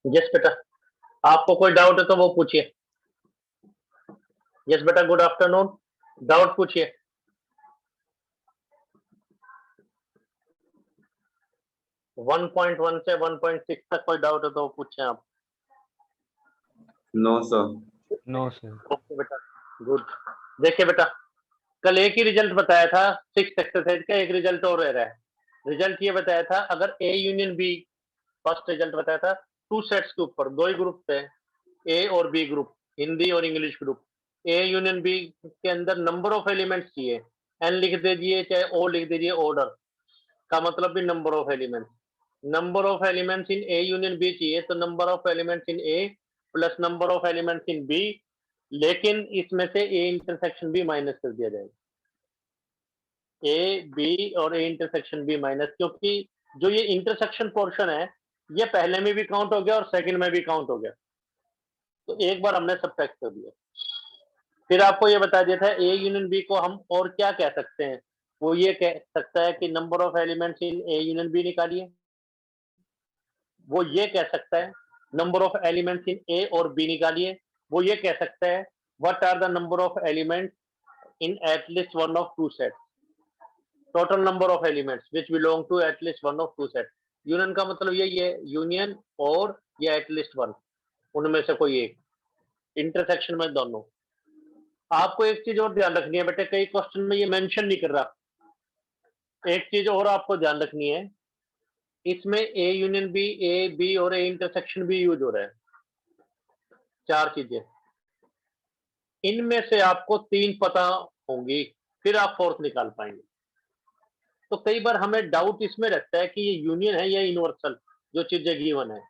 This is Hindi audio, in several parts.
यस बेटा, आपको कोई डाउट है तो वो पूछिए। यस बेटा, गुड आफ्टरनून। डाउट पूछिए। वन पॉइंट वन से 1.6 तक कोई डाउट है तो वो पूछें आप। No sir. No sir. Okay बेटा, गुड। देखिए बेटा, कल एक ही रिजल्ट बताया था 6th एक्सरसाइज का, एक रिजल्ट और रह रहा है। रिजल्ट ये बताया था अगर A union B, first result बताया था 2 सेट्स के ऊपर, 2 ही ग्रुप थे, ए और बी ग्रुप, हिंदी और English group. A union B के अंदर नंबर ऑफ एलिमेंट्स चाहिए, एन लिख दीजिए चाहे ओ लिख दीजिए, ऑर्डर का मतलब भी number of elements. Number of elements in A union B चाहिए तो number of elements in A plus number of elements in B, लेकिन इसमें से ए इंटरसेक्शन बी माइनस कर दिया जाएगा। ए बी और ए इंटरसेक्शन बी माइनस, क्योंकि जो ये इंटरसेक्शन पोर्शन है ये पहले में भी काउंट हो गया और सेकंड में भी काउंट हो गया, तो एक बार हमने सब्ट्रैक्ट कर दिया। फिर आपको ये बता दिया था ए यूनियन बी को हम और क्या कह सकते हैं, वो ये कह सकता है कि number of elements in A union B निकालिए। वो ये कह सकता है number of elements in A और बी निकालिए। वो ये कह सकता है what are the number of elements in at least one of two set, total number of elements which belong to at least one of two set. Union का मतलब यही है, यूनियन और या एटलीस्ट वन, उनमें से कोई एक, इंटरसेक्शन में दोनों। आपको एक चीज और ध्यान रखनी है बेटे, कई क्वेश्चन में ये मेंशन नहीं कर रहा, एक चीज और आपको ध्यान रखनी है, इसमें A union B, A B और ए इंटरसेक्शन भी यूज हो रहा है, 4 चीजें। इनमें से आपको 3 पता होंगी, फिर आप फोर्थ निकाल पाएंगे। तो कई बार हमें डाउट इसमें रहता है कि ये यूनियन है या यूनिवर्सल, जो चीजें गिवन है।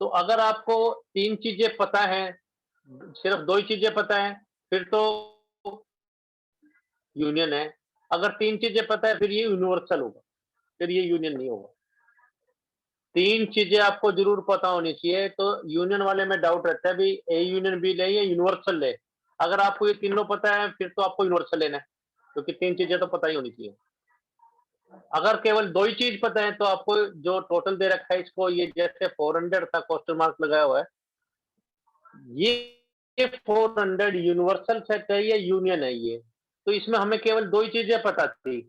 तो अगर आपको 3 चीजें पता है, सिर्फ 2 ही चीजें पता है, फिर तो यूनियन है। अगर 3 चीजें पता है फिर ये यूनिवर्सल होगा, फिर ये यूनियन नहीं होगा। 3 चीजें आपको जरूर पता होनी चाहिए। तो यूनियन वाले में डाउट रहता है भी ए यूनियन बी ले या यूनिवर्सल ले। अगर आपको ये तीनों पता है फिर तो आपको यूनिवर्सल लेना है, क्योंकि 3 चीजें तो पता ही होनी चाहिए। अगर केवल 2 ही चीज पता है तो आपको जो टोटल दे रखा है इसको, ये जैसे 400 था, क्वेश्चन मार्क लगाया हुआ है, ये 400 यूनिवर्सल सेट है या यूनियन है ये, तो इसमें हमें केवल 2 ही चीजें पता थी,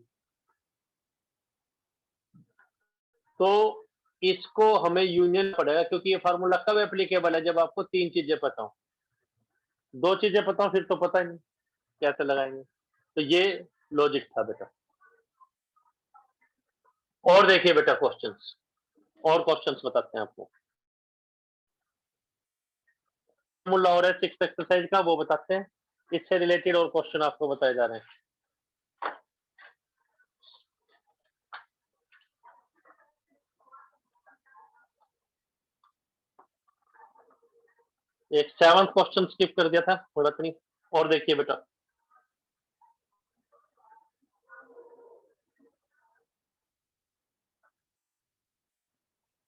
तो इसको हमें यूनियन पड़ेगा, क्योंकि ये फार्मूला कब एप्लीकेबल है, जब आपको 3 चीजें पता हो। 2 चीजें पता हो फिर तो पता ही नहीं, कैसे लगाएंगे। तो ये लॉजिक था बेटा। और देखिए बेटा क्वेश्चंस, और क्वेश्चंस बताते हैं आपको। फार्मूला और है 6th एक्सरसाइज का, वो बताते हैं, इससे रिलेटेड और क्वेश्चन आपको बताए जा रहे हैं। एक 7th क्वेश्चन स्किप कर दिया था, कोई बात नहीं। और देखिए बेटा,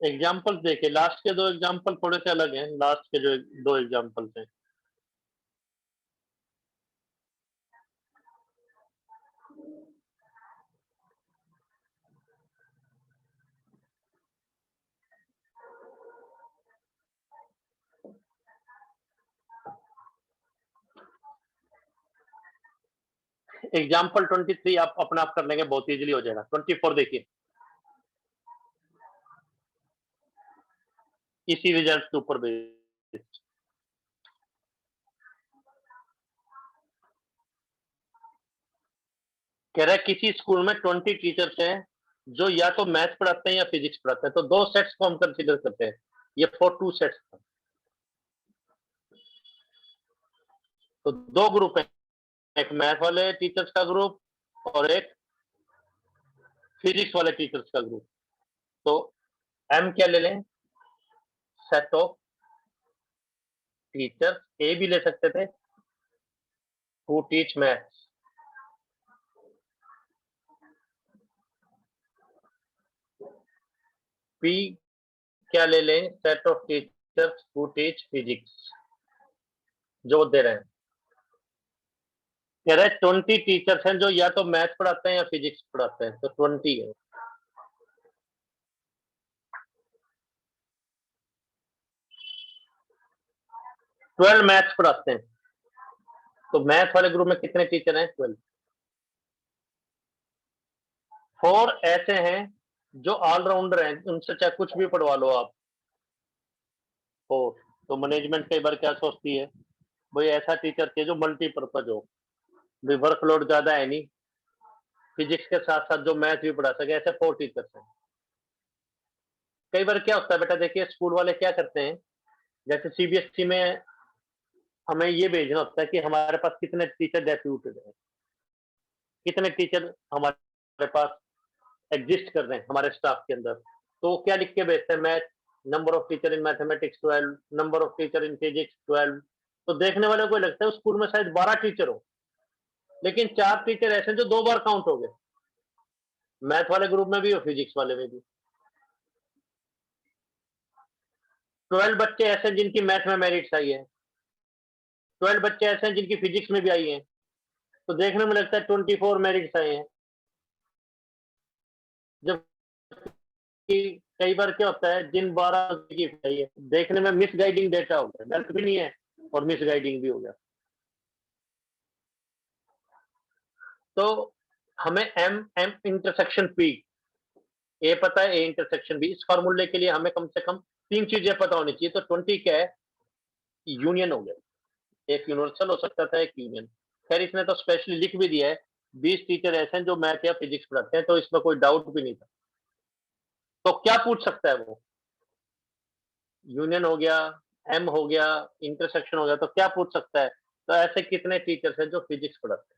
एग्जाम्पल्स देखिए, लास्ट के 2 एग्जाम्पल थोड़े से अलग हैं, लास्ट के जो 2 एग्जाम्पल्स हैं। एग्जाम्पल 23 आप अपना आप कर लेंगे, बहुत इजीली हो जाएगा। 24 देखिए, इसी रिजल्ट के ऊपर बेस्ड। कह रहा है किसी स्कूल में 20 टीचर्स हैं जो या तो मैथ पढ़ाते हैं या फिजिक्स पढ़ाते हैं, तो 2 सेट्स को हम कंसीडर करते हैं। ये 2 सेट्स, तो 2 ग्रुप है, एक मैथ वाले टीचर्स का ग्रुप और एक फिजिक्स वाले टीचर्स का ग्रुप। तो एम क्या ले लें, सेट ऑफ टीचर्स, ए भी ले सकते थे, हु टीच मैथ्स। पी क्या ले लें, set of teachers who teach physics, जो दे रहे हैं। कह रहे हैं 20 टीचर्स हैं जो या तो मैथ पढ़ाते हैं या फिजिक्स पढ़ाते हैं, तो 20 है। 12 मैथ्स पढ़ाते हैं, तो मैथ वाले ग्रुप में कितने टीचर हैं? 12। 4 ऐसे हैं जो ऑलराउंडर हैं, उनसे चाहे कुछ भी पढ़वा लो आप। 4। तो मैनेजमेंट कई बार क्या सोचती है, भाई ऐसा टीचर चाहिए जो मल्टीपर्पज हो, भाई वर्कलोड ज्यादा है नहीं, फिजिक्स के साथ साथ जो मैथ भी पढ़ा सके, ऐसे 4 टीचर्स हैं। कई बार क्या होता है बेटा, देखिए स्कूल वाले क्या करते हैं, जैसे सीबीएसई में हमें ये भेजना होता है कि हमारे पास कितने टीचर डेप्यूटेड हैं, कितने टीचर हमारे पास एग्जिस्ट कर रहे हैं हमारे स्टाफ के अंदर। तो वो क्या लिख के भेजते हैं, math number of teacher in mathematics 12, number of teacher in physics 12। तो देखने वाले को लगता है उस स्कूल में शायद 12 टीचर हो, लेकिन 4 टीचर ऐसे हैं जो 2 बार काउंट हो गए, मैथ वाले ग्रुप में भी और फिजिक्स वाले में भी। 12 बच्चे ऐसे हैं जिनकी मैथ में मेरिट्स आई है, 12 बच्चे ऐसे हैं जिनकी फिजिक्स में भी आई है, तो देखने में लगता है 24 मेरिट्स आए हैं। जब कई बार क्या होता है, जिन 12 की आई है, देखने में मिसगाइडिंग डेटा हो गया, गलत भी नहीं है और मिसगाइडिंग भी हो गया। तो हमें एम एम इंटरसेक्शन पी, ए पता है, ए इंटरसेक्शन बी, इस फॉर्मूले के लिए हमें कम से कम 3 चीजें पता होनी चाहिए। तो 20 क्या है, यूनियन हो गया, एक यूनिवर्सल हो सकता था, एक यूनियन। खैर इसने तो स्पेशली लिख भी दिया है 20 टीचर ऐसे हैं जो मैथ या फिजिक्स पढ़ाते हैं, तो इसमें कोई डाउट भी नहीं था। तो क्या पूछ सकता है वो, यूनियन हो गया, एम हो गया, इंटरसेक्शन हो गया, तो क्या पूछ सकता है, तो ऐसे कितने टीचर्स हैं जो फिजिक्स पढ़ाते हैं।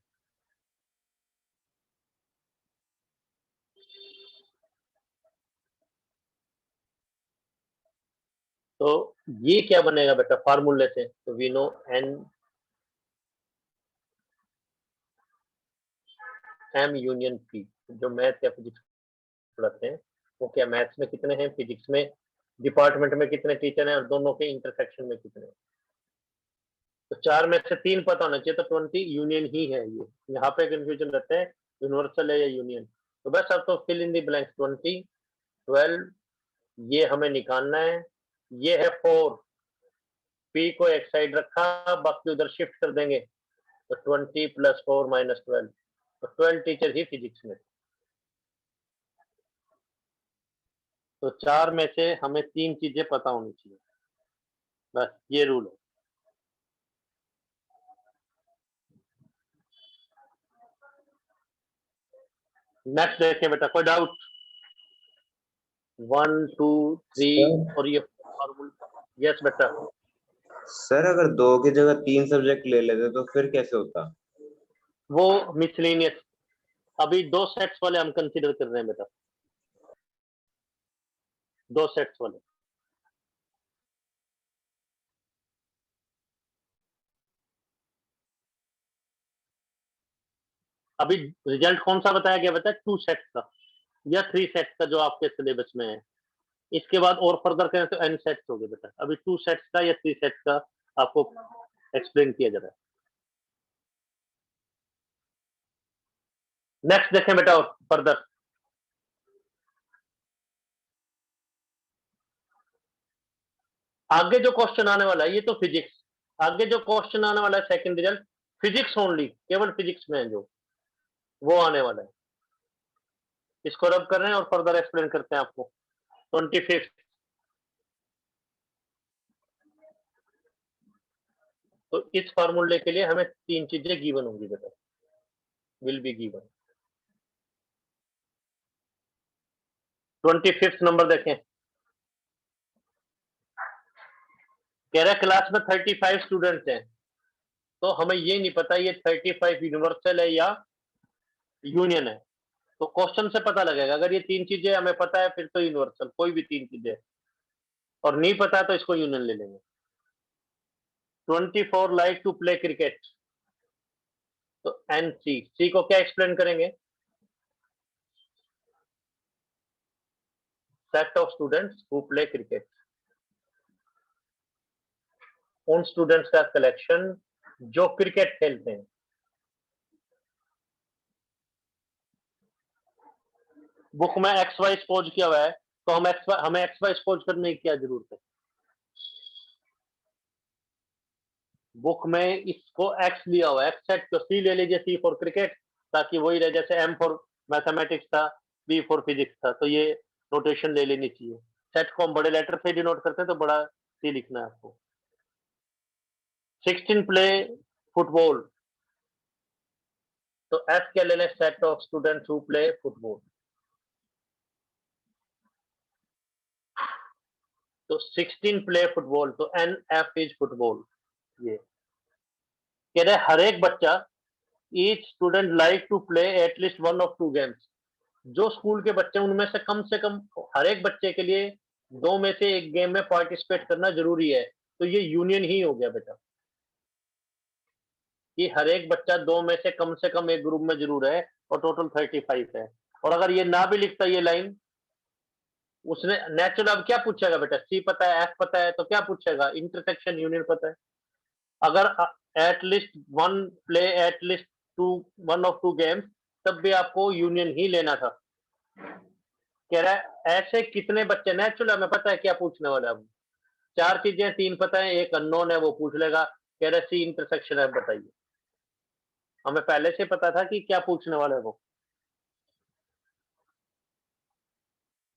तो ये क्या बनेगा बेटा फार्मूले से, तो we know N M union P, जो मैथ या फिजिक्स पढ़ाते हैं वो क्या, मैथ्स में कितने हैं, फिजिक्स में डिपार्टमेंट में कितने टीचर हैं, और दोनों के इंटरसेक्शन में कितने हैं। तो 4 में से 3 पता होना चाहिए, तो 20 यूनियन ही है। ये यहाँ पे कंफ्यूजन रहता है, यूनिवर्सल है या यूनियन। तो बस अब तो फिल इन दी ब्लैंक्स, 20, 12 ये हमें निकालना है, ये है 4, पी को एक साइड रखा, बाकी उधर शिफ्ट कर देंगे, तो 20 + 4 - 12, तो 12 टीचर ही फिजिक्स में। तो 4 में से हमें 3 चीजें पता होनी चाहिए, बस ये रूल है। नेक्स्ट देखिए बेटा, कोई डाउट? 1 2 3 सर और ये फॉर्मूला। यस बेटा। सर अगर 2 की जगह 3 सब्जेक्ट ले लेते तो फिर कैसे होता? वो मिसलेनियस, अभी 2 सेट्स वाले हम कंसीडर कर रहे हैं बेटा, 2 सेट्स वाले। अभी रिजल्ट कौन सा बताया गया बेटा, 2 सेट्स का या 3 सेट्स का जो आपके सिलेबस में है। इसके बाद और फर्दर करें तो n सेट्स हो गए बेटा, अभी 2 सेट्स का या 3 सेट्स का आपको एक्सप्लेन किया जा रहा है। नेक्स्ट देखें बेटा, और फर्दर आगे जो क्वेश्चन आने वाला है, ये तो फिजिक्स, आगे जो क्वेश्चन आने वाला है सेकंड रिजल्ट, फिजिक्स ओनली, केवल फिजिक्स में है जो, वो आने वाला है। इसको रब कर रहे हैं और फर्दर एक्सप्लेन करते हैं आपको। 25, तो इस फार्मूले के लिए हमें 3 चीजें गिवन होंगी बेटा, विल बी गिवन। 25 नंबर देखें, कह रहा है क्लास में 35 स्टूडेंट्स हैं, तो हमें ये नहीं पता ये 35 यूनिवर्सल है या यूनियन है। तो क्वेश्चन से पता लगेगा, अगर ये 3 चीजें हमें पता है फिर तो यूनिवर्सल, कोई भी 3 चीजें, और नहीं पता है तो इसको यूनियन ले लेंगे। 24 लाइक टू प्ले क्रिकेट, तो एन सी को क्या एक्सप्लेन करेंगे, set of students who play cricket, उन स्टूडेंट्स का कलेक्शन जो क्रिकेट खेलते हैं। बुक में एक्स वाई स्पोज किया हुआ है, तो हमें एक्स वाई स्पोज करने की क्या जरूरत है। बुक में इसको एक्स लिया हुआ है, एक्स सेट तो सी ले लीजिए, सी फॉर क्रिकेट, ताकि वही रहे, जैसे एम फॉर मैथमेटिक्स था, बी फॉर फिजिक्स था, तो ये नोटेशन ले लेनी चाहिए। सेट को हम बड़े लेटर से डिनोट करते हैं, तो बड़ा सी लिखना है आपको। 16 प्ले फुटबॉल, तो एस क्या ले लें, set of students who play football. तो 16 प्ले फुटबॉल, तो एन एफ इज फुटबॉल। ये कह रहे हर एक बच्चा, each student like to play at least one of two games. जो स्कूल के बच्चे उनमें से कम हर एक बच्चे के लिए दो में से एक गेम में पार्टिसिपेट करना जरूरी है। तो ये यूनियन ही हो गया बेटा, कि हर एक बच्चा दो में से कम एक ग्रुप में जरूर है, और टोटल 35 है। और अगर ये ना भी लिखता ये लाइन, उसने नेचुरल अब क्या पूछेगा बेटा, सी पता है, एफ पता है, तो क्या पूछेगा, इंटरसेक्शन यूनियन पता है। अगर at least one play at least to one of two games, तब भी आपको यूनियन ही लेना था। कह रहा है ऐसे कितने बच्चे, नेचुरल हमें पता है क्या पूछने वाला है। चार चीजें, तीन पता है, एक अननोन है, वो पूछ लेगा। कह रहा है सी इंटरसेक्शन है, बताइए। हमें पहले से पता था कि क्या पूछने वाला है वो।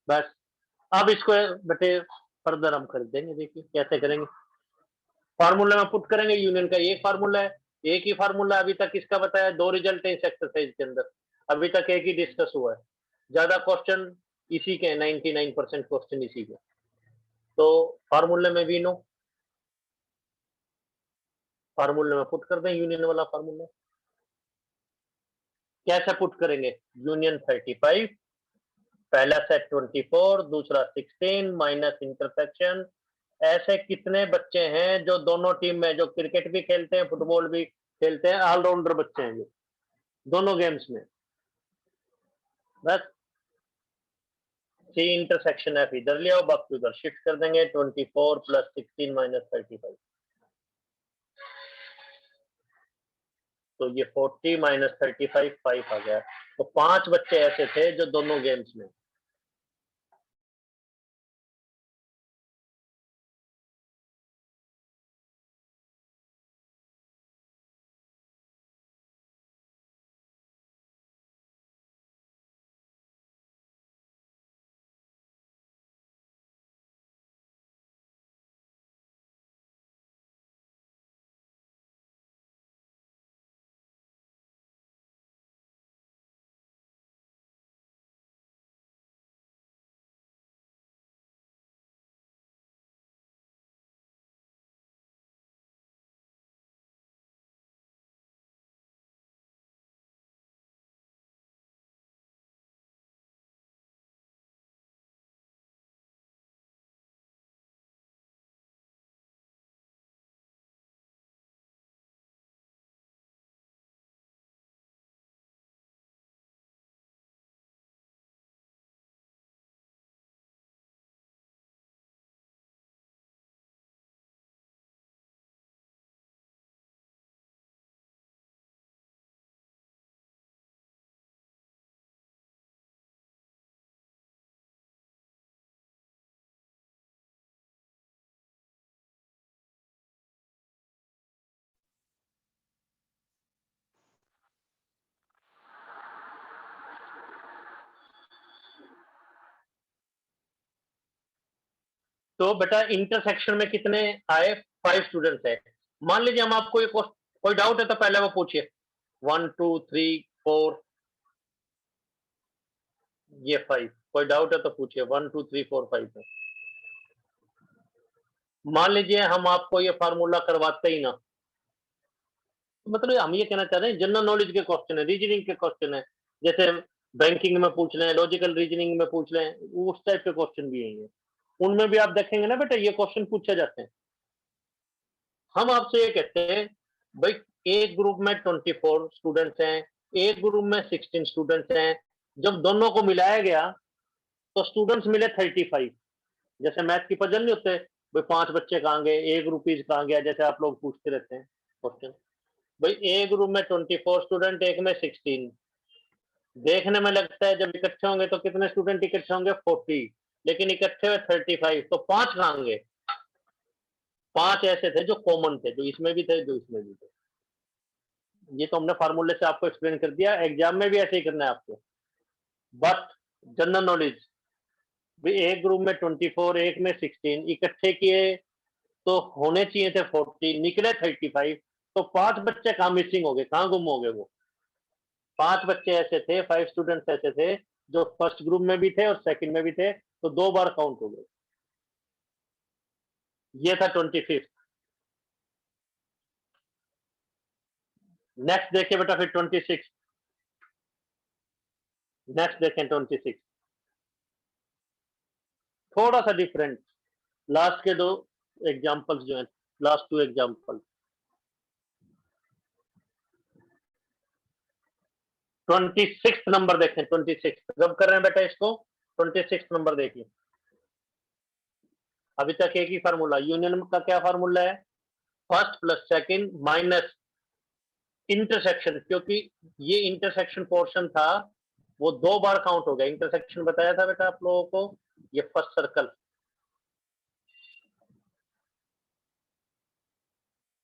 बस अब इसको बेटे फर्दर हम कर देंगे, देखिए कैसे करेंगे। फार्मूला में पुट करेंगे, यूनियन का एक फार्मूला है, एक ही फार्मूला अभी तक इसका बताया, दो रिजल्ट है इस एक्सरसाइज के अंदर, अभी तक एक ही डिस्कस हुआ है। ज्यादा क्वेश्चन इसी के, 99% क्वेश्चन इसी के। तो फार्मूले में भी नो, फार्मूले में पुट कर दें यूनियन वाला फार्मूला। कैसे पुट करेंगे, यूनियन 35, पहला सेट 24, दूसरा 16 माइनस इंटरसेक्शन। ऐसे कितने बच्चे हैं जो दोनों टीम में, जो क्रिकेट भी खेलते हैं फुटबॉल भी खेलते हैं, ऑलराउंडर बच्चे हैं जो दोनों गेम्स में। बस सी इंटरसेक्शन एफ इधर ले आओ, बाकी उधर शिफ्ट कर देंगे। 24 प्लस 16 माइनस 35, तो ये 40 माइनस 35 5 आ गया। तो 5 बच्चे ऐसे थे जो दोनों गेम्स में। तो बेटा इंटरसेक्शन में कितने आए, 5 स्टूडेंट्स है। मान लीजिए हम आपको कोई डाउट है तो पहले वो पूछिए। 1 2 3 4, ये 5, कोई डाउट है तो पूछिए। 1 2 3 4 5 है। मान लीजिए हम आपको ये फार्मूला करवाते ही ना, मतलब हम ये कहना चाह रहे हैं जनरल नॉलेज के क्वेश्चन है, रीजनिंग के क्वेश्चन है, जैसे बैंकिंग में पूछ लें, लॉजिकल रीजनिंग में पूछ लें, उस टाइप के क्वेश्चन भी हैं। उनमें भी आप देखेंगे ना बेटा, ये क्वेश्चन पूछे जाते हैं। हम आपसे ये कहते हैं भाई, एक ग्रुप में 24 स्टूडेंट्स हैं, एक ग्रुप में 16 स्टूडेंट्स हैं, जब दोनों को मिलाया गया तो स्टूडेंट्स मिले 35। जैसे मैथ की पजल नहीं होते भाई, 5 बच्चे कहाँ गए, एक रुपीज कहाँ गया, जैसे आप लोग पूछते रहते हैं क्वेश्चन। भाई एक ग्रुप में 24 स्टूडेंट, एक में 16। देखने में लगता है जब इकट्ठे होंगे तो कितने स्टूडेंट इकट्ठे होंगे, 40, लेकिन इकट्ठे हुए 35, तो 5 कहाँ गए, 5 ऐसे थे जो कॉमन थे, जो इसमें भी थे, जो इसमें भी थे। ये तो हमने फार्मूले से आपको एक्सप्लेन कर दिया, एग्जाम में भी ऐसे ही करना है आपको। बट जनरल नॉलेज भी, एक ग्रुप में 24, एक में 16, इकट्ठे किए तो होने चाहिए थे 40, निकले 35। तो 5 बच्चे कहाँ मिसिंग हो गए, कहाँ गुम हो गए वो? 5 बच्चे ऐसे थे, 5 स्टूडेंट्स ऐसे थे जो फर्स्ट ग्रुप में भी थे और सेकंड में भी थे, तो 2 बार काउंट हो गए। ये था 25। नेक्स्ट देखिए बेटा फिर 26। नेक्स्ट देखें 26, थोड़ा सा डिफरेंट। लास्ट के 2 एग्जांपल्स जो हैं, लास्ट 2 एग्जांपल। 26 नंबर देखें, 26 जब कर रहे हैं बेटा इसको। 26 नंबर देखिए। अभी तक एक ही फार्मूला, यूनियन का क्या फार्मूला है? First plus second minus intersection, क्योंकि ये इंटरसेक्शन पोर्शन था वो 2 बार काउंट हो गया। इंटरसेक्शन बताया था बेटा आप लोगों को, ये फर्स्ट सर्कल,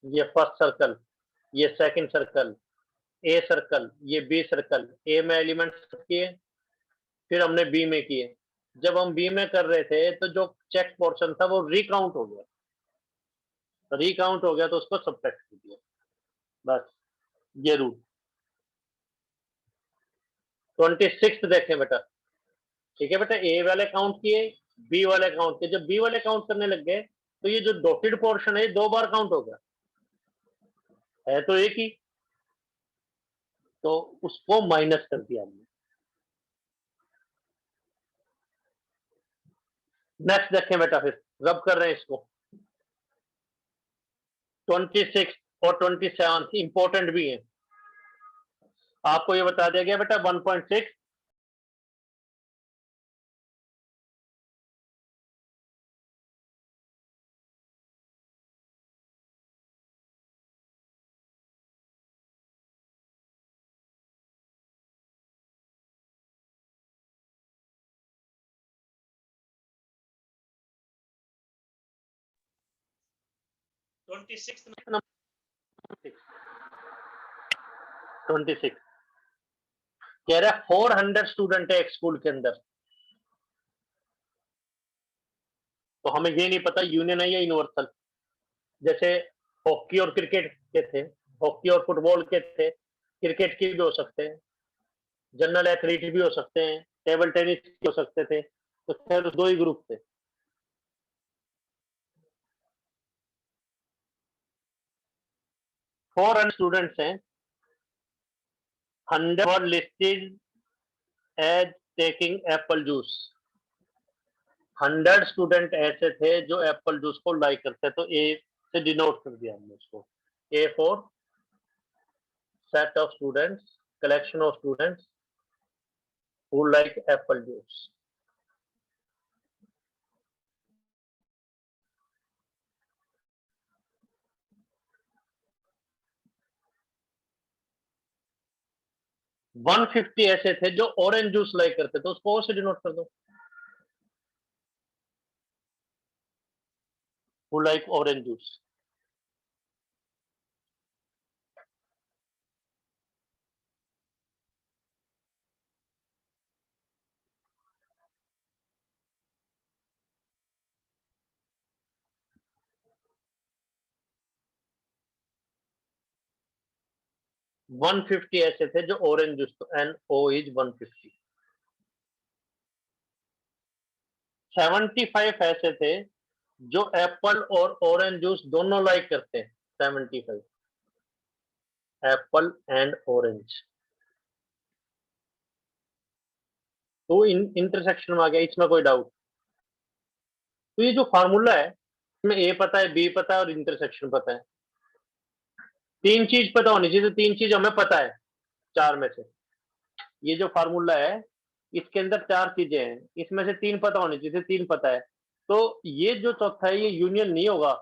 ये फर्स्ट सर्कल, ये सेकंड सर्कल, ए सर्कल, ये बी सर्कल। ए में एलिमेंट्स किए, फिर हमने बी में किए। जब हम बी में कर रहे थे तो जो चेक पोर्शन था वो रिकाउंट हो गया, रिकाउंट हो गया तो उसको सब्ट्रैक्ट कर दिया, बस ये रूल। 26 देखें बेटा, ठीक है बेटा। ए वाले काउंट किए, बी वाले काउंट किए। जब बी वाले काउंट करने लग गए तो ये जो डॉटेड पोर्शन है 2 बार काउंट हो गया, है तो एक ही, तो उसको माइनस कर दिया हमने। नेक्स्ट देखें बेटा, फिर रब कर रहे हैं इसको। 26 और 27 इंपॉर्टेंट भी है। आपको ये बता दिया गया बेटा 1.6 26 कह रहा है 400 स्टूडेंट है एक स्कूल के अंदर। तो हमें ये नहीं पता यूनियन है या यूनिवर्सल। जैसे हॉकी और क्रिकेट के थे, हॉकी और फुटबॉल के थे, क्रिकेट की भी हो सकते हैं, जनरल एथलीट भी हो सकते हैं, टेबल टेनिस भी हो सकते थे। तो खैर 2 ही ग्रुप थे। 400 स्टूडेंट्स हैं, 100 were listed as taking apple juice. 100 student ऐसे थे जो एप्पल जूस को लाइक करते, तो ए से डिनोट कर दिया हमने उसको। A for set of students, collection of students who like apple juice. One 150 ऐसे थे जो ऑरेंज जूस लाइक करते, तो उसको से डिनोट कर दो, who like orange juice. One 150 ऐसे थे जो ऑरेंज जूस, तो एन ओ इज 150। 75 ऐसे थे जो एप्पल और ऑरेंज जूस दोनों लाइक करते हैं। 75 एप्पल एंड ऑरेंज, तो इंटरसेक्शन में आ गया, इसमें कोई डाउट? तो ये जो फार्मूला है इसमें ए पता है, बी पता है और इंटरसेक्शन पता है। 3 चीज पता होनी चाहिए, तो 3 चीज हमें पता है 4 में से। ये जो फार्मूला है इसके अंदर 4 चीजें हैं, इसमें से 3 पता होनी चाहिए, 3 पता है। तो ये जो चौथा है ये यूनियन नहीं होगा,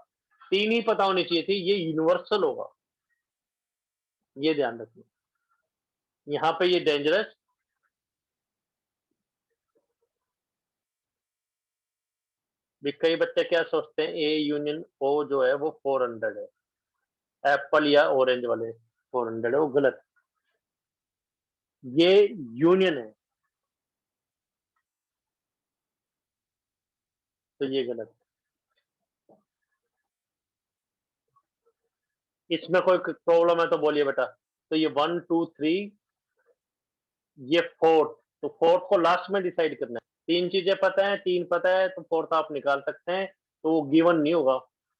3 ही पता होनी चाहिए थी, ये यूनिवर्सल होगा। ये ध्यान रखिए, यहाँ पे ये डेंजरस, भी कई बच्चे क्या सोचते हैं ए यूनियन ओ जो है वो 400 है, एप्पल या ऑरेंज वाले 400 है, वो गलत। ये यूनियन है, तो ये गलत। इसमें कोई प्रॉब्लम है तो बोलिए बेटा। तो ये 1 2 3, ये फोर्थ, तो फोर्थ को लास्ट में डिसाइड करना है। तीन चीजें पता है, तीन पता है, तो फोर्थ आप निकाल सकते हैं, तो वो गिवन नहीं होगा,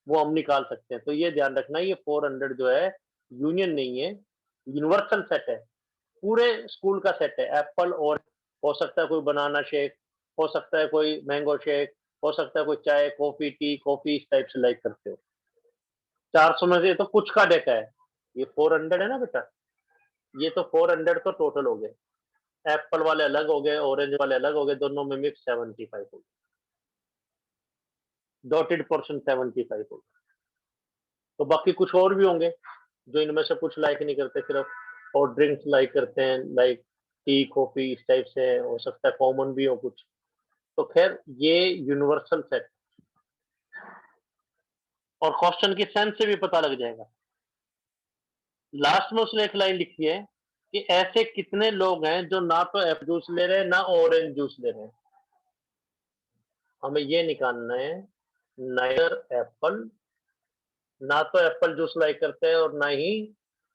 वो हम निकाल सकते हैं। तो ये ध्यान रखना, ये 400 जो है यूनियन नहीं है, यूनिवर्सल सेट है, पूरे स्कूल का सेट है। एप्पल और हो सकता है कोई बनाना शेक, हो सकता है कोई मैंगो शेक, हो सकता है कोई चाय कॉफी टी कॉफी इस टाइप से लाइक करते हो। 400 में से तो कुछ का डेटा है, ये 400 है ना बेटा, ये तो 400 तो टोटल हो गए। एप्पल वाले अलग हो गए, ऑरेंज वाले अलग हो गए, दोनों में मिक्स 75 हो गए, डॉटेड पोर्शन 75 हो गए। तो बाकी कुछ और भी होंगे जो इनमें से कुछ लाइक नहीं करते, सिर्फ और ड्रिंक्स लाइक करते हैं, लाइक टी कॉफी इस टाइप से, हो सकता है कॉमन भी हो कुछ। तो खैर ये यूनिवर्सल सेट, और क्वेश्चन की सेंस से भी पता लग जाएगा। लास्ट में उसने एक लाइन लिखी है कि ऐसे कितने लोग हैं जो ना तो एप्पल जूस ले रहे हैं ना ऑरेंज जूस ले रहे हैं। हमें ये निकालना है, नाइदर एप्पल, ना तो एप्पल जूस लाइक करते हैं और ना ही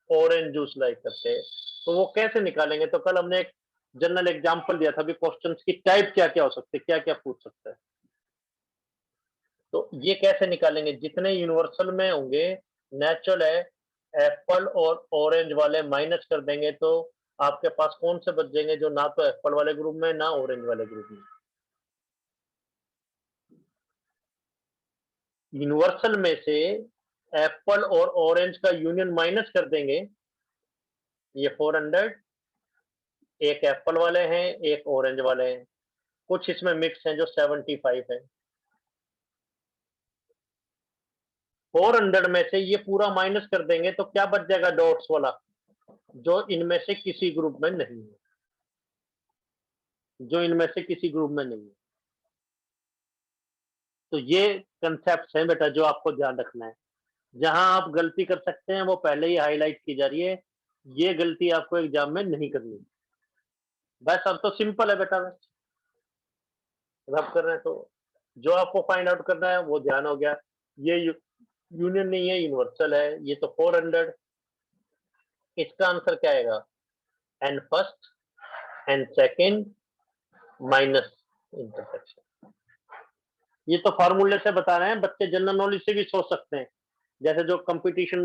ऑरेंज जूस लाइक करते हैं। तो वो कैसे निकालेंगे? तो कल हमने एक जनरल एग्जांपल दिया था, भी क्वेश्चंस की टाइप क्या क्या हो सकते हैं, क्या क्या पूछ सकता है। तो ये कैसे निकालेंगे? जितने यूनिवर्सल में होंगे, नेचुरल है, एप्पल और ऑरेंज वाले माइनस कर देंगे, तो आपके पास कौन से बच जाएंगे जो ना तो एप्पल वाले ग्रुप में ना ऑरेंज वाले ग्रुप में। यूनिवर्सल में से एप्पल और ऑरेंज का यूनियन माइनस कर देंगे, ये 400, एक एप्पल वाले हैं एक ऑरेंज वाले हैं, कुछ इसमें मिक्स हैं जो 75 है। 400 में से ये पूरा माइनस कर देंगे तो क्या बच जाएगा? डॉट्स वाला, जो इनमें से किसी ग्रुप में नहीं है, जो इनमें से किसी ग्रुप में नहीं है। तो ये कंसेप्ट है बेटा जो आपको ध्यान रखना है। जहां आप गलती कर सकते हैं वो पहले ही हाईलाइट की जा रही है, ये गलती आपको एग्जाम में नहीं करनी। बस अब तो सिंपल है बेटा, बस रब कर रहे हैं तो जो आपको फाइंड आउट करना है वो ध्यान हो गया। ये यूनियन नहीं है, यूनिवर्सल है, ये तो 400। इसका आंसर क्या आएगा? N first, N second minus intersection. ये तो फॉर्मूले से बता रहे हैं, बच्चे जनरल नॉलेज से भी सोच सकते हैं। जैसे जो कंपटीशन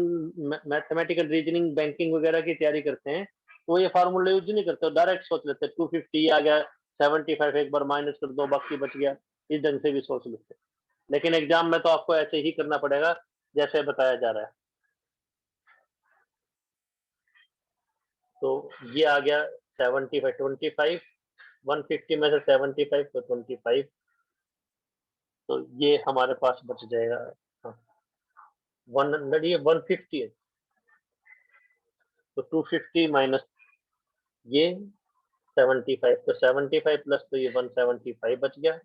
मैथमेटिकल रीजनिंग बैंकिंग वगैरह की तैयारी करते हैं, वो ये फार्मूले यूज नहीं करते, डायरेक्ट सोच लेते हैं 250 आ गया, 75 एक बार माइनस कर दो बाकी बच गया, इस ढंग से भी सोच लेते हैं। लेकिन एग्जाम में तो आपको ऐसे ही करना पड़ेगा जैसे बताया जा रहा है। तो ये आ गया 75 25, 150 में से 75 तो 25, तो ये हमारे पास बच जाएगा। हाँ, 100, ये 150 है, तो 250 माइनस ये 75, तो 75 प्लस, तो ये 175 बच गया।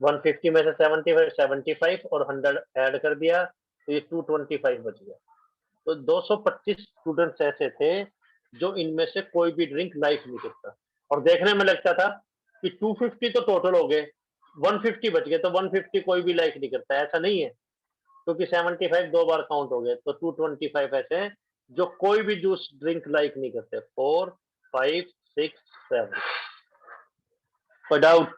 150 में से 75 75 और 100 ऐड कर दिया, तो ये 225 बच गया। तो 225 स्टूडेंट्स ऐसे थे जो इनमें से कोई भी ड्रिंक लाइक नहीं करता, और देखने में लगता था कि 250 तो टोटल हो गए, 150 बच गए, तो 150 कोई भी लाइक नहीं करता। ऐसा नहीं है, क्योंकि 75 दो बार काउंट हो गए, तो 225 ऐसे हैं जो कोई भी जूस ड्रिंक लाइक नहीं करते। 4 5 6 7। कोई डाउट?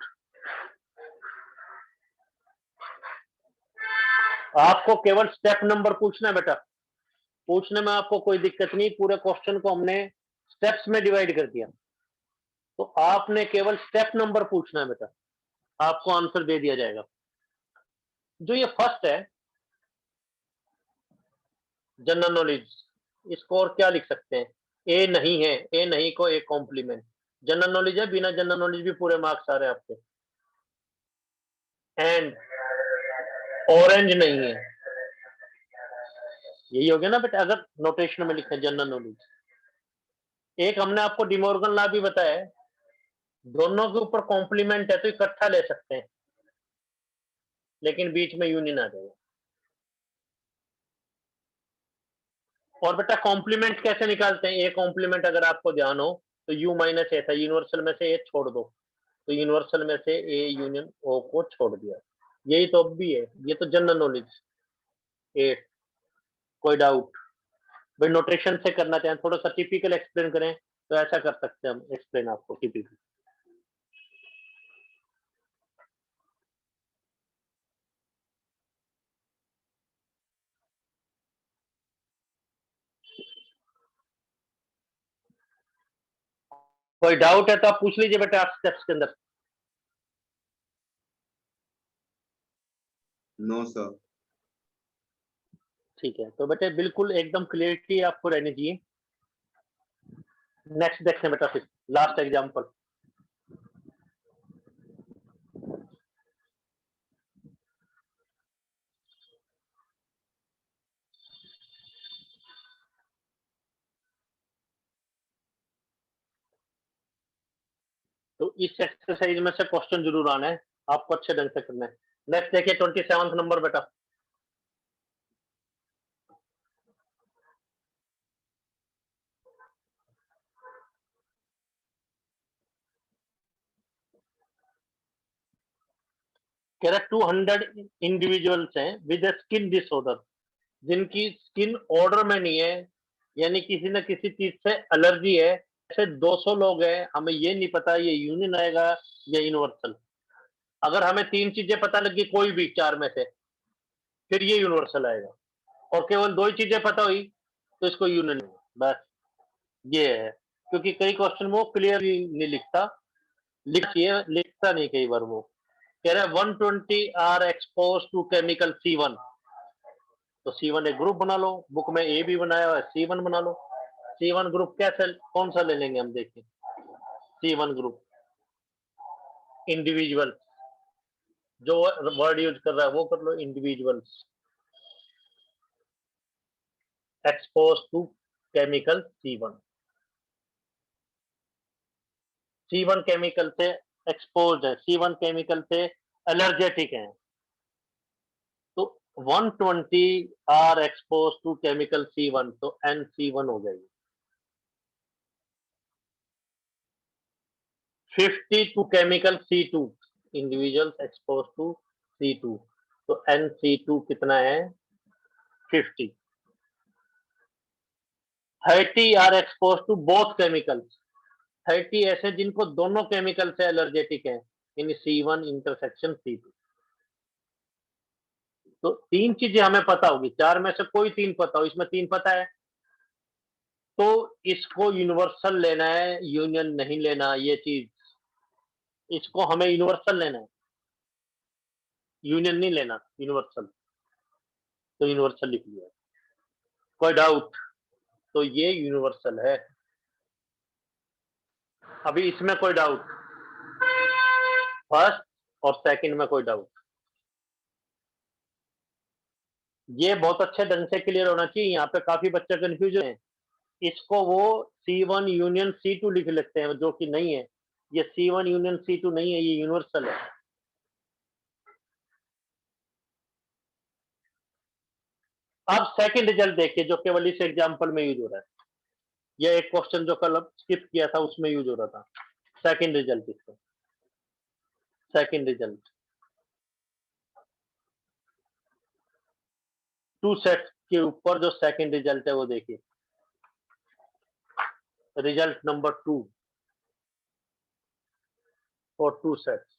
आपको केवल स्टेप नंबर पूछना है बेटा, पूछने में आपको कोई दिक्कत नहीं। पूरे क्वेश्चन को हमने स्टेप्स में डिवाइड कर दिया, तो आपने केवल स्टेप नंबर पूछना है बेटा, आपको आंसर दे दिया जाएगा। जो ये फर्स्ट है जनरल नॉलेज, इसको और क्या लिख सकते हैं? ए नहीं है, ए नहीं को एक कॉम्प्लीमेंट। जनरल नॉलेज है, बिना जनरल नॉलेज भी पूरे मार्क्स आ रहे हैं आपके। एंड ऑरेंज नहीं है, यही हो गया ना बेटा, अगर नोटेशन में लिखे जनरल नॉलेज। एक हमने आपको डिमोर्गन लॉ भी बताया है, दोनों के ऊपर कॉम्प्लीमेंट है तो इकट्ठा ले सकते हैं। लेकिन बीच में यूनियन आ जाएगा। और बेटा कॉम्प्लीमेंट कैसे निकालते हैं? ए कॉम्प्लीमेंट अगर आपको ध्यान हो तो यू माइनस ए था, यूनिवर्सल में से ए छोड़ दो, तो यूनिवर्सल में से ए यूनियन ओ को छोड़ दिया। यही तो अब भी है, ये तो जनरल नॉलेज। 8, कोई डाउट? भाई नोटेशन से करना चाहें, थोड़ा सा टिपिकल एक्सप्लेन करें तो ऐसा कर सकते हैं हम एक्सप्लेन आपको टिपिकल। कोई डाउट है तो आप पूछ लीजिए बेटा आप स्टेप्स के अंदर। No sir. ठीक है, तो बेटे बिल्कुल एकदम क्लियरिटी आपको रहनी चाहिए। नेक्स्ट देखते हैं बेटा, फिर लास्ट एग्जांपल। तो इस एक्सरसाइज में से क्वेश्चन जरूर आना है, आपको अच्छे ढंग से करना है। नेक्स्ट देखिए 27 नंबर बेटा। कह रहा 200 इंडिविजुअल्स हैं विद स्किन डिसऑर्डर, जिनकी स्किन ऑर्डर में नहीं है, यानी किसी न किसी चीज से एलर्जी है। ऐसे 200 लोग हैं, हमें ये नहीं पता ये यूनियन आएगा या यूनिवर्सल। अगर हमें 3 चीजें पता लगी कोई भी 4 में से, फिर ये यूनिवर्सल आएगा। और केवल 2 ही चीजें पता हुई तो इसको यूनियन। बस ये है, क्योंकि कई क्वेश्चन वो क्लियर नहीं लिखता, लिखता नहीं कई बार वो। कह रहा है 120 are expose to chemical C1, तो C1 एक ग्रुप बना लो, बुक में ए भी बनाया हुआ है, C1 बना लो। C1 ग्रुप कैसे, कौन सा ले लेंगे हम, देखिए C1 ग्रुप इंडिविजुअल, जो वर्ड यूज कर रहा है वो कर लो, individuals expose to chemical C1। C1 chemical से एक्सपोज है, C1 केमिकल से एलर्जेटिक है, तो 120 are expose to chemical C1, तो NC1 हो जाएगी। 50 to chemical C2, individuals expose to C2, तो NC2 कितना है 50। 30 are expose to both chemicals, 30 ऐसे जिनको दोनों केमिकल से एलर्जेटिक है, इन C1 इंटरसेक्शन C2। तो 3 चीजें हमें पता होगी, 4 में से कोई 3 पता हो, इसमें 3 पता है, तो इसको यूनिवर्सल लेना है, यूनियन नहीं लेना। ये चीज, इसको हमें यूनिवर्सल लेना है, यूनियन नहीं लेना, यूनिवर्सल। तो यूनिवर्सल लिख लिया। कोई डाउट? तो ये यूनिवर्सल है। अभी इसमें कोई डाउट? फर्स्ट और सेकंड में कोई डाउट? ये बहुत अच्छे ढंग से क्लियर होना चाहिए, यहाँ पे काफी बच्चे कंफ्यूज हैं। इसको वो C1 यूनियन C2 लिख लेते हैं, जो कि नहीं है। ये C1 यूनियन C2 नहीं है, ये यूनिवर्सल है। अब सेकंड रिजल्ट देखिए, जो केवल इस एग्जांपल में यूज हो रहा है। ये एक क्वेश्चन जो कल स्किप किया था उसमें यूज हो रहा था। सेकंड रिजल्ट इसका, सेकंड रिजल्ट 2 सेट्स के ऊपर जो सेकंड रिजल्ट है वो देखिए, result number 2 for 2 sets.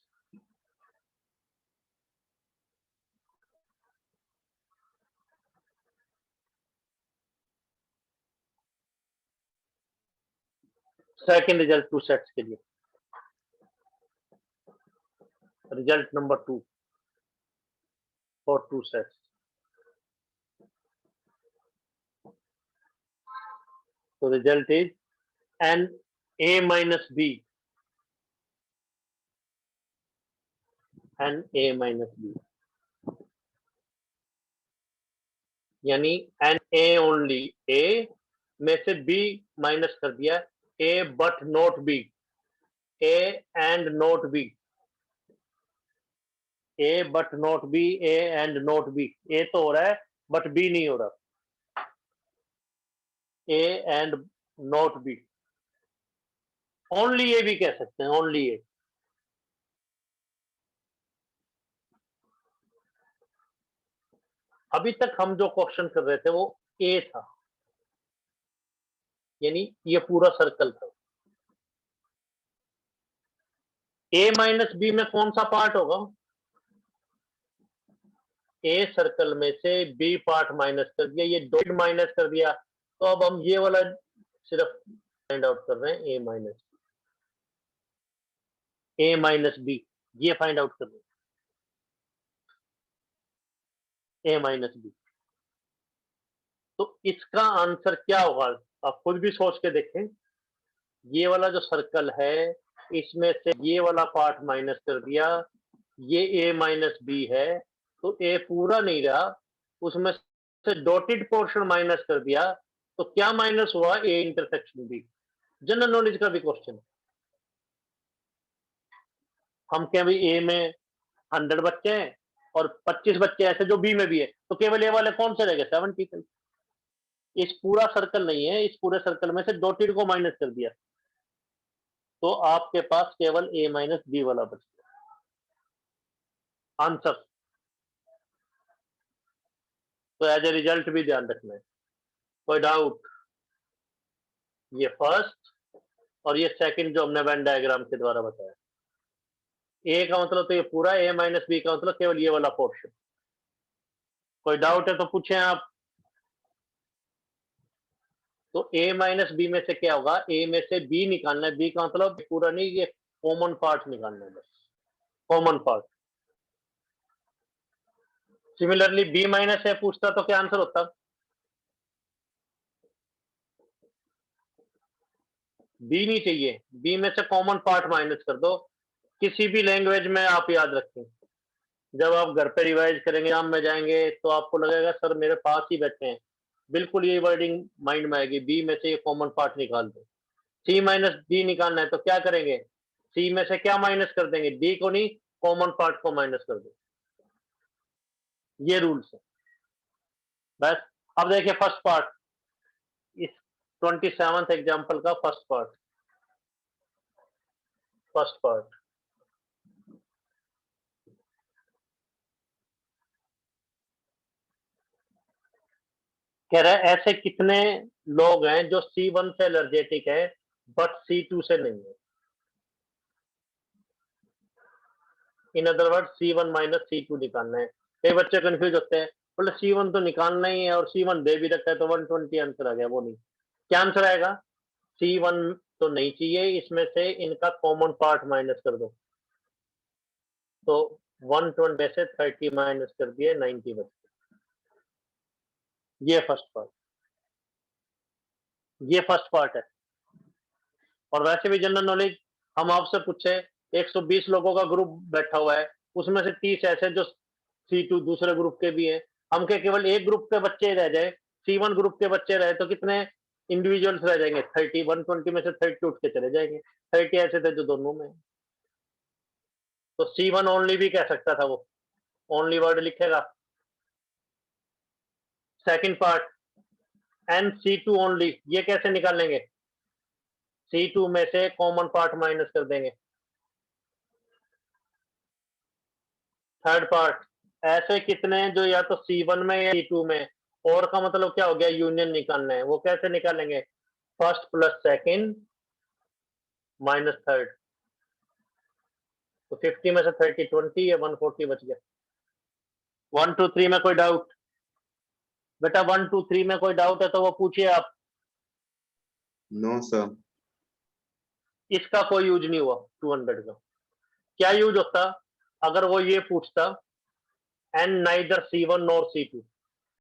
Second result 2 sets के लिए, रिजल्ट नंबर 2 फॉर 2 सेट्स। तो result is N A minus B, N A minus B, यानी एन A ओनली, A में से B माइनस कर दिया, A but not B, A and not B, A but not B, A and not B, A तो हो रहा है बट बी नहीं हो रहा, A and not B, only A भी कह सकते हैं, ओनली ए। अभी तक हम जो क्वेश्चन कर रहे थे वो ए था, यानी ये पूरा सर्कल था। ए माइनस बी में कौन सा पार्ट होगा? ए सर्कल में से बी पार्ट माइनस कर दिया, ये डॉट माइनस कर दिया, तो अब हम ये वाला सिर्फ फाइंड आउट कर रहे हैं, ए माइनस बी, ये फाइंड आउट कर रहे हैं, ए माइनस बी। तो इसका आंसर क्या होगा? आप खुद भी सोच के देखें, ये वाला जो सर्कल है इसमें से ये वाला पार्ट माइनस कर दिया, ये ए माइनस बी है, तो ए पूरा नहीं रहा, उसमें से डॉटेड पोर्शन माइनस कर दिया, तो क्या माइनस हुआ? A intersection B. General knowledge का भी क्वेश्चन। हम क्या भाई ए में 100 बच्चे हैं और 25 बच्चे ऐसे जो बी में भी है, तो केवल ए वाले कौन से रह गए? 70। इस पूरा सर्कल नहीं है, इस पूरे सर्कल में से डॉटेड को माइनस कर दिया, तो आपके पास केवल ए माइनस बी वाला बच गया आंसर। तो एज ए रिजल्ट भी ध्यान रखना है। कोई डाउट? ये फर्स्ट और ये सेकंड जो हमने वेन डायग्राम के द्वारा बताया। ए का मतलब तो ये पूरा, ए माइनस बी का मतलब केवल ये वाला पोर्शन। कोई डाउट है तो पूछें आप। तो ए माइनस बी में से क्या होगा? ए में से बी निकालना है, बी का मतलब पूरा नहीं, ये कॉमन पार्ट निकालना है, बस common part. Similarly B minus है पूछता तो क्या आंसर होता? बी नहीं चाहिए, बी में से कॉमन पार्ट माइनस कर दो। किसी भी लैंग्वेज में आप याद रखें, जब आप घर पे रिवाइज करेंगे, एग्जाम में जाएंगे, तो आपको लगेगा सर मेरे पास ही बैठे हैं, बिल्कुल ये वर्डिंग माइंड में आएगी, बी में से ये कॉमन पार्ट निकाल दो। सी माइनस डी निकालना है तो क्या करेंगे? सी में से क्या माइनस कर देंगे? डी को नहीं, कॉमन पार्ट को माइनस कर दो। ये रूल्स है बस। अब देखिए फर्स्ट पार्ट, इस 27th एग्जाम्पल का फर्स्ट पार्ट। कह रहा है ऐसे कितने लोग हैं जो C1 से एलर्जेटिक है बट C2 से नहीं है। In other word C1 minus C2 निकालना है। कई बच्चे कंफ्यूज होते हैं, बोले C1 तो निकालना ही है और C1 दे भी रखा है, तो 120 आंसर आ गया। वो नहीं, क्या आंसर आएगा? C1 तो नहीं चाहिए, इसमें से इनका कॉमन पार्ट माइनस कर दो, तो 120 में से 30 माइनस कर दिए, 90 बच गए। ये फर्स्ट पार्ट है। और वैसे भी जनरल नॉलेज हम आपसे पूछे, 120 लोगों का ग्रुप बैठा हुआ है, उसमें से 30 ऐसे जो C2 दूसरे ग्रुप के भी हैं, हम के केवल एक ग्रुप के बच्चे रह जाए, C1 ग्रुप के बच्चे रहे, तो कितने इंडिविजुअल्स रह जाएंगे? 30। 120 में से 30 उठ के चले जाएंगे, 30 ऐसे थे जो दोनों में। तो C1 ओनली भी कह सकता था, वो ओनली वर्ड लिखेगा। Second part, and C2 only, ये कैसे निकालेंगे? C2 में से कॉमन पार्ट माइनस कर देंगे। थर्ड पार्ट, ऐसे कितने जो या तो C1 में या C2 में, और का मतलब क्या हो गया? यूनियन निकालना है। वो कैसे निकालेंगे? First plus second minus third, तो 50 में से 30 20 या 140 बच गया। 1 2 3 में कोई डाउट? बेटा 1 2 3 में कोई डाउट है तो वो पूछिए आप। No sir. इसका कोई यूज नहीं हुआ 200 का। क्या यूज होता अगर वो ये पूछता, and neither C1 nor C2?